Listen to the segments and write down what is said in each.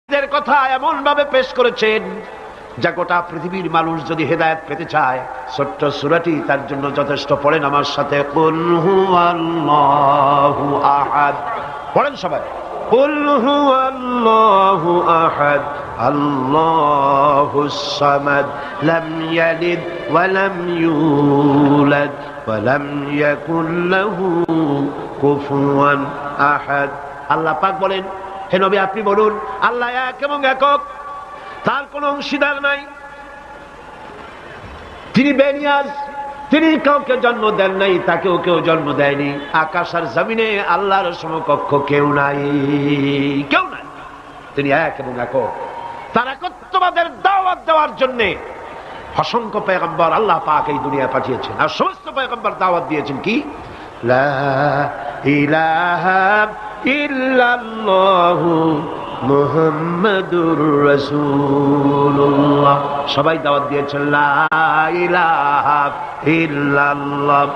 এর কথা এমন ভাবে পেশ করেছেন যা গোটা পৃথিবীর মানুষ যদি হেদায়েত পেতে চায় ছোট্ট সূরাটি তার জন্য যথেষ্ট। পড়েন আমার সাথে, কুল হুয়াল্লাহু আহাদ। পড়েন সবাই, কুল হুয়াল্লাহু আহাদ আল্লাহুস সামাদ লাম ইয়ালিদ ওয়া লাম ইউলাদ ওয়া লাম ইয়াকুল লাহু কুফুয়ান আহাদ। আল্লাহ পাক বলেন, হে নবী আপনি বলুন, আল্লাহ এক এবং একক, তার কোনো অংশীদার নাই, তিনি বেনিয়াজ, তিনি কাউকে জন্ম দেন নাই, তাকেও কেউ জন্ম দেয়নি। আকাশ আর জমিনে আল্লাহর সমকক্ষ কেউ নাই, কেউ নাই। তিনি এক এবং একক। তার একত্ববাদের দাওয়াত দেওয়ার জন্য অসংখ্য পয়গম্বর আল্লাহ পাক এই দুনিয়া পাঠিয়েছেন, আর সমস্ত পয়গম্বর দাওয়াত দিয়েছেন কি, লা ইলাহা ইল্লাল্লাহু মুহাম্মাদুর রাসূলুল্লাহ। সবাই দাওয়াত দিয়েছেন লা ইলাহা ইল্লাল্লাহ,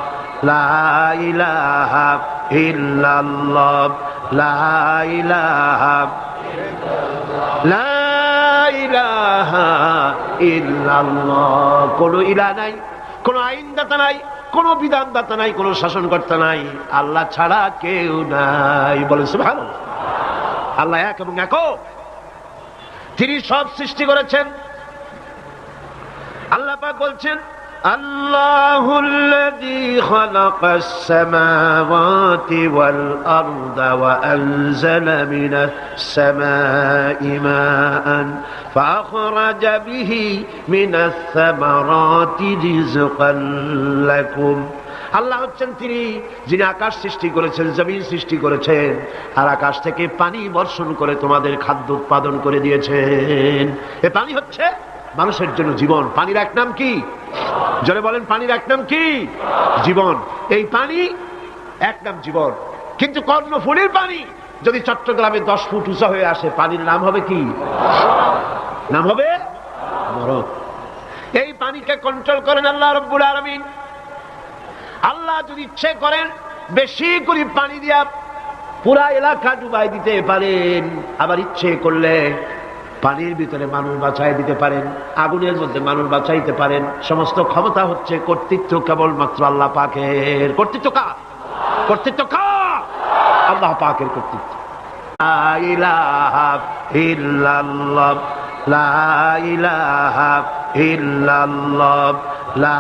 লা ইলাহা ইল্লাল্লাহ, লা ইলাহা লা ইলাহা ইল্লাল্লাহ। কোন ইলাহ নাই, কোন আইনদাতা নাই, কোন বিধানদাতা নাই, কোন শাসনকর্তা নাই, আল্লাহ ছাড়া কেউ নাই। বলেন সুবহানাল্লাহ। আল্লাহ এক এবং একক, তিনি সব সৃষ্টি করেছেন। আল্লাহ পাক বলছেন, আল্লাহুল্লাযী খালাকাস সামাওয়াতি ওয়াল আরদা ওয়া আনজালা মিনাস সামাই মাআন ফাআখরাজা বিহি মিনাস সামারাতি রিজকান লাকুম। আল্লাহ হচ্ছেন তিনি যিনি আকাশ সৃষ্টি করেছেন, জমিন সৃষ্টি করেছেন, আর আকাশ থেকে পানি বর্ষণ করে তোমাদের খাদ্য উৎপাদন করে দিয়েছেন। এ পানি হচ্ছে মানুষের জন্য জীবন। পানির এক নাম কি? জোরে বলেন, পানির এক নাম কি? জীবন। এই পানি এক নাম জীবন। কিন্তু কর্ণফুলীর পানি যদি চট্টগ্রামে 10 ফুট উঁচা হয়ে আসে, পানির নাম হবে কি? নাম হবে মরণ। এই পানিকে কন্ট্রোল করেন আল্লাহ রাব্বুল আলামিন। আল্লাহ যদি ইচ্ছে করেন বেশি করে পানি দিয়া পুরা এলাকা ডুবাই দিতে পারেন, আবার ইচ্ছে করলে পানির ভিতরে মানুষ বাঁচাই দিতে পারেন, আগুনের মধ্যে মানুষ বাঁচাইতে পারেন। সমস্ত ক্ষমতা হচ্ছে, কর্তৃত্ব কেবলমাত্র আল্লাহ পাকের। কর্তৃত্ব কার? কর্তৃত্ব কার? আল্লাহ পাকের কর্তৃত্ব। লা ইলাহা ইল্লাল্লাহ, লা ইলাহা ইল্লাল্লাহ, লা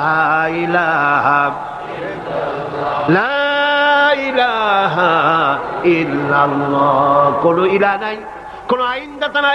ইলাহা লা ইলাহা ইল্লাল্লাহ। কোন ইলাহ নাই, কোন আইনদাতা নাই,